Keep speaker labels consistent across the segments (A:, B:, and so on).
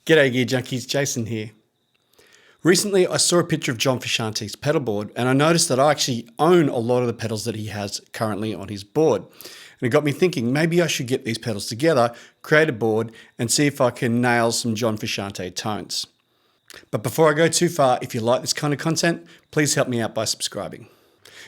A: G'day Gear Junkies, Jason here. Recently I saw a picture of John Frusciante's pedal board and I noticed that I actually own a lot of the pedals that he has currently on his board. And it got me thinking maybe I should get these pedals together, create a board and see if I can nail some John Frusciante tones. But before I go too far, if you like this kind of content, please help me out by subscribing.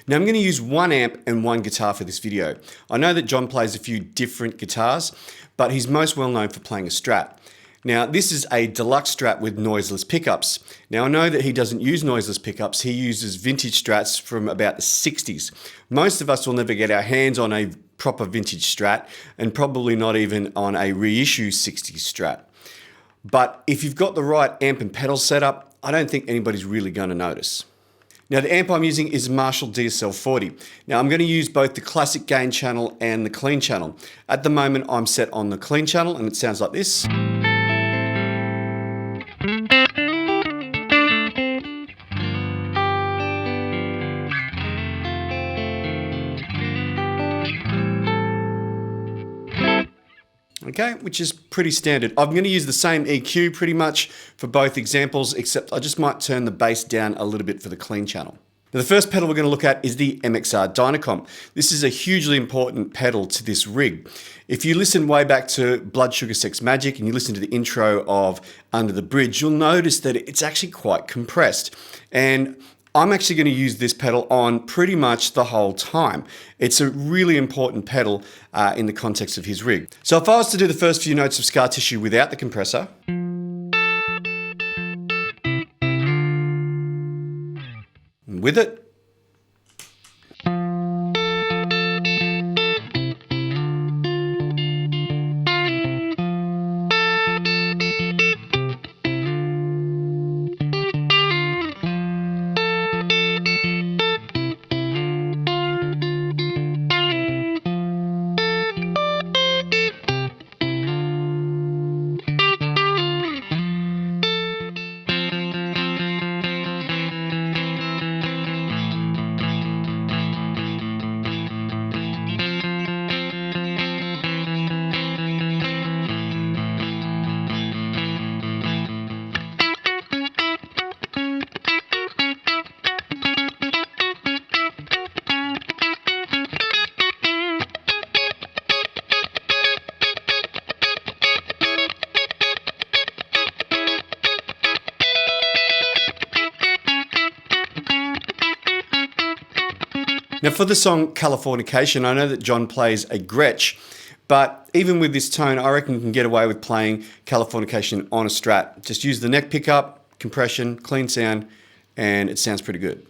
A: Now I'm going to use one amp and one guitar for this video. I know that John plays a few different guitars, but he's most well known for playing a Strat. Now this is a deluxe Strat with noiseless pickups. Now I know that he doesn't use noiseless pickups, he uses vintage Strats from about the 60s. Most of us will never get our hands on a proper vintage Strat and probably not even on a reissue 60s Strat. But if you've got the right amp and pedal setup, I don't think anybody's really going to notice. Now the amp I'm using is a Marshall DSL-40. Now I'm going to use both the classic gain channel and the clean channel. At the moment I'm set on the clean channel and it sounds like this. Okay, which is pretty standard. I'm going to use the same EQ pretty much for both examples, except I just might turn the bass down a little bit for the clean channel. Now the first pedal we're going to look at is the MXR Dyna Comp. This is a hugely important pedal to this rig. If you listen way back to Blood Sugar Sex Magik and you listen to the intro of Under the Bridge, you'll notice that it's actually quite compressed. And I'm actually going to use this pedal on pretty much the whole time. It's a really important pedal in the context of his rig. So if I was to do the first few notes of Scar Tissue without the compressor, and with it, now for the song Californication, I know that John plays a Gretsch, but even with this tone, I reckon you can get away with playing Californication on a Strat. Just use the neck pickup, compression, clean sound, and it sounds pretty good.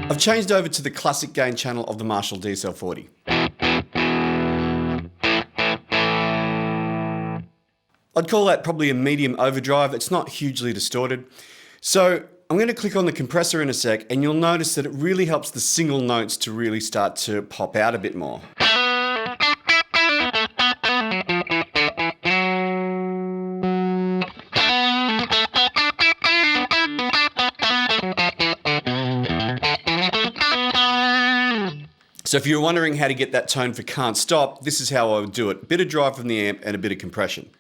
A: I've changed over to the classic gain channel of the Marshall DSL-40. I'd call that probably a medium overdrive. It's not hugely distorted. So I'm going to click on the compressor in a sec and you'll notice that it really helps the single notes to really start to pop out a bit more. So if you're wondering how to get that tone for Can't Stop, this is how I would do it. A bit of drive from the amp and a bit of compression.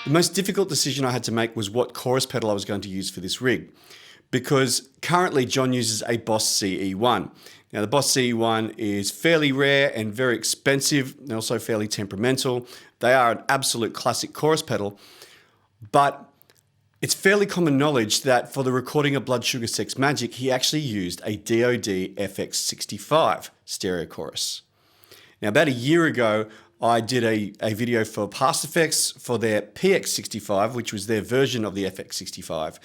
A: The most difficult decision I had to make was what chorus pedal I was going to use for this rig, because currently John uses a Boss CE1. Now the Boss CE1 is fairly rare and very expensive and also fairly temperamental. They are an absolute classic chorus pedal, But it's fairly common knowledge that for the recording of Blood Sugar Sex Magik, he actually used a DoD FX65 stereo chorus. Now, about a year ago, I did a video for Past Effects for their PX65, which was their version of the FX65.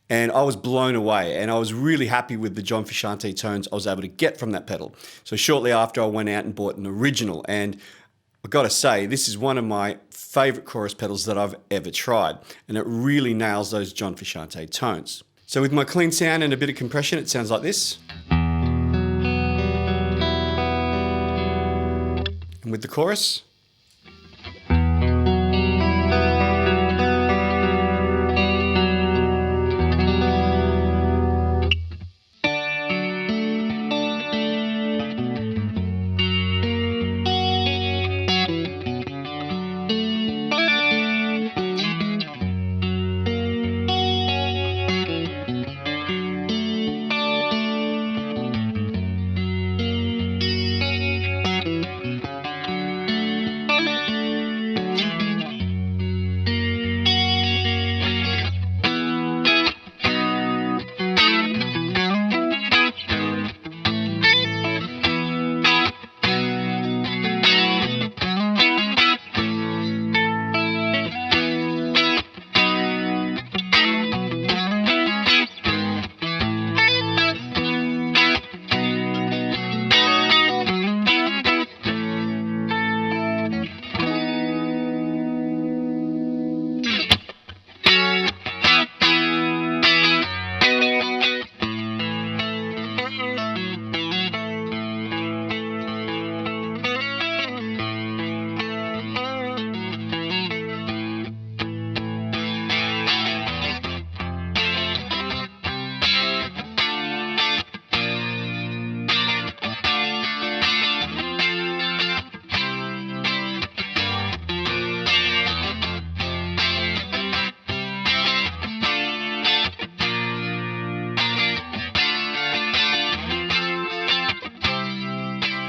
A: And I was blown away, and I was really happy with the John Frusciante tones I was able to get from that pedal. So shortly after, I went out and bought an original, and I've got to say, this is one of my favorite chorus pedals that I've ever tried, and it really nails those John Frusciante tones. So with my clean sound and a bit of compression, it sounds like this. And with the chorus,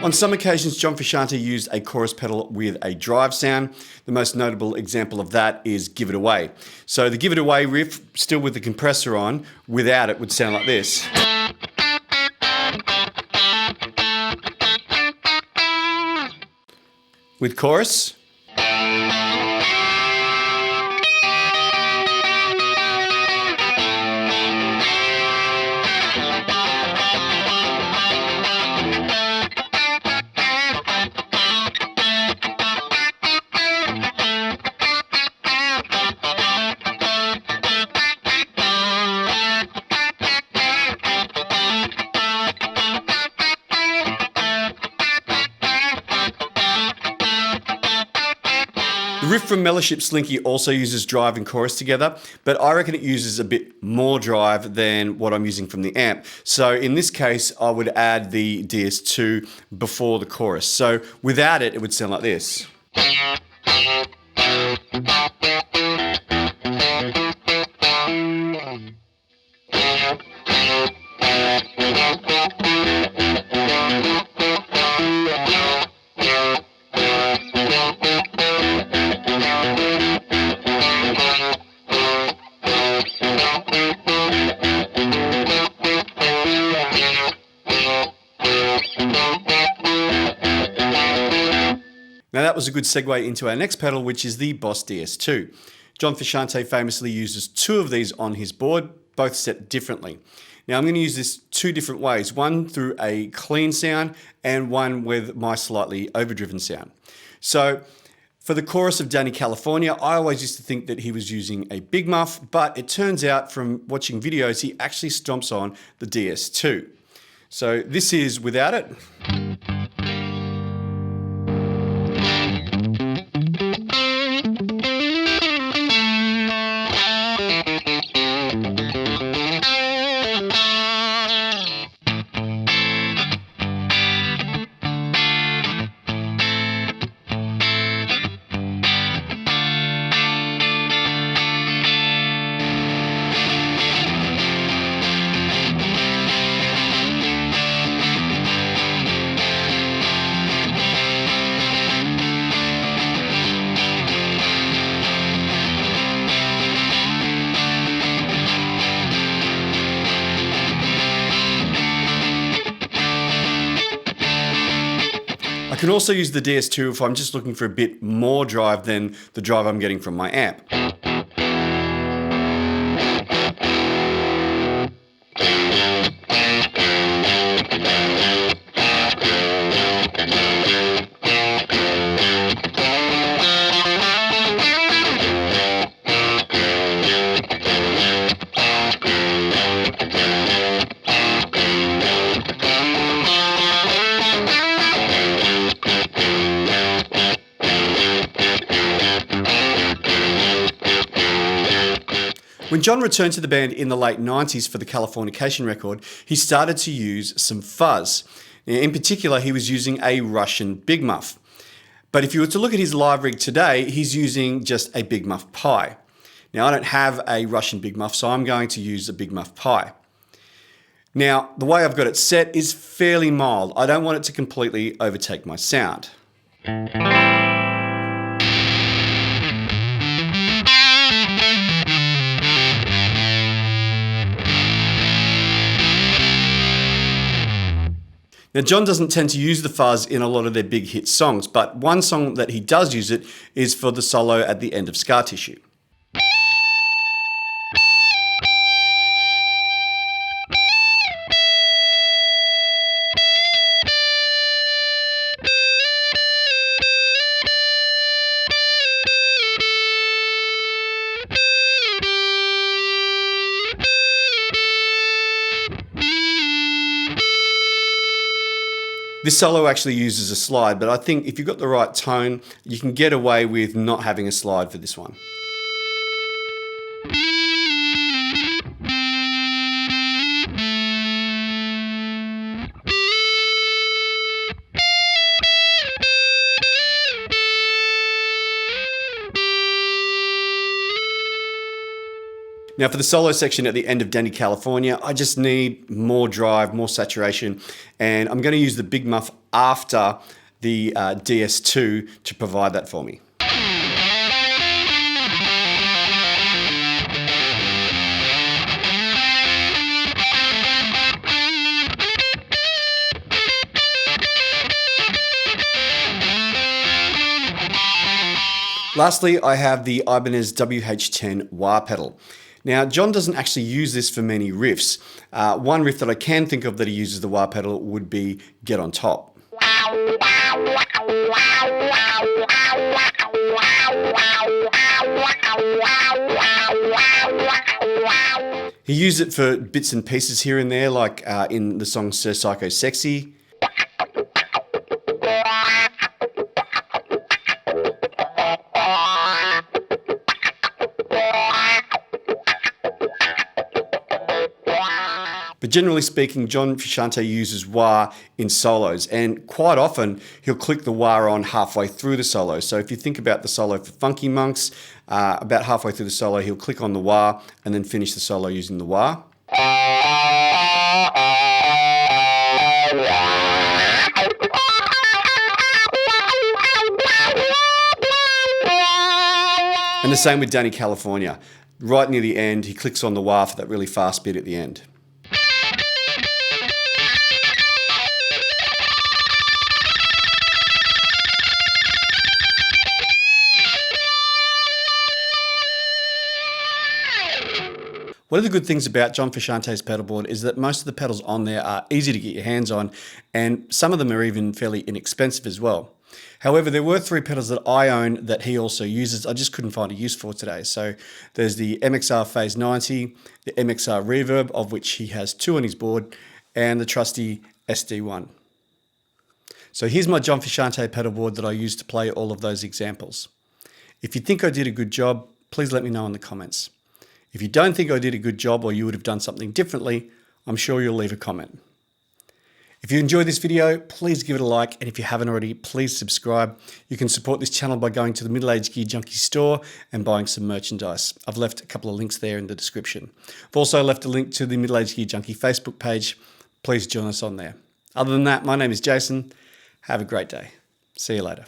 A: on some occasions, John Frusciante used a chorus pedal with a drive sound. The most notable example of that is Give It Away. So the Give It Away riff, still with the compressor on, without it would sound like this. With chorus. The riff from Mellowship Slinky also uses drive and chorus together, but I reckon it uses a bit more drive than what I'm using from the amp. So in this case, I would add the DS2 before the chorus. So without it, it would sound like this. Now that was a good segue into our next pedal, which is the Boss DS2. John Frusciante famously uses two of these on his board, both set differently. Now I'm going to use this two different ways, one through a clean sound and one with my slightly overdriven sound. So for the chorus of Danny California, I always used to think that he was using a big muff, but it turns out from watching videos, he actually stomps on the DS2. So this is without it. I can also use the DS2 if I'm just looking for a bit more drive than the drive I'm getting from my amp. When John returned to the band in the late 90s for the Californication record, he started to use some fuzz. Now, in particular, he was using a Russian Big Muff. But if you were to look at his live rig today, he's using just a Big Muff Pi. Now, I don't have a Russian Big Muff, so I'm going to use a Big Muff Pi. Now, the way I've got it set is fairly mild. I don't want it to completely overtake my sound. Now, John doesn't tend to use the fuzz in a lot of their big hit songs, but one song that he does use it is for the solo at the end of Scar Tissue. This solo actually uses a slide, but I think if you've got the right tone, you can get away with not having a slide for this one. Now for the solo section at the end of Danny California, I just need more drive, more saturation, and I'm going to use the Big Muff after the DS2 to provide that for me. Lastly, I have the Ibanez WH10 wah pedal. Now, John doesn't actually use this for many riffs. One riff that I can think of that he uses the wah pedal would be Get on Top. He used it for bits and pieces here and there, like in the song Sir Psycho Sexy. But generally speaking, John Frusciante uses wah in solos, and quite often he'll click the wah on halfway through the solo. So if you think about the solo for Funky Monks, about halfway through the solo he'll click on the wah and then finish the solo using the wah. And the same with Danny California. Right near the end, he clicks on the wah for that really fast bit at the end. One of the good things about John Frusciante's pedalboard is that most of the pedals on there are easy to get your hands on, and some of them are even fairly inexpensive as well. However, there were 3 pedals that I own that he also uses. I just couldn't find a use for today. So there's the MXR Phase 90, the MXR Reverb, of which he has 2 on his board, and the trusty SD1. So here's my John Frusciante pedalboard that I use to play all of those examples. If you think I did a good job, please let me know in the comments. If you don't think I did a good job or you would have done something differently, I'm sure you'll leave a comment. If you enjoyed this video, please give it a like, and if you haven't already, please subscribe. You can support this channel by going to the Middle Age Gear Junkie store and buying some merchandise. I've left a couple of links there in the description. I've also left a link to the Middle Age Gear Junkie Facebook page. Please join us on there. Other than that, my name is Jason. Have a great day. See you later.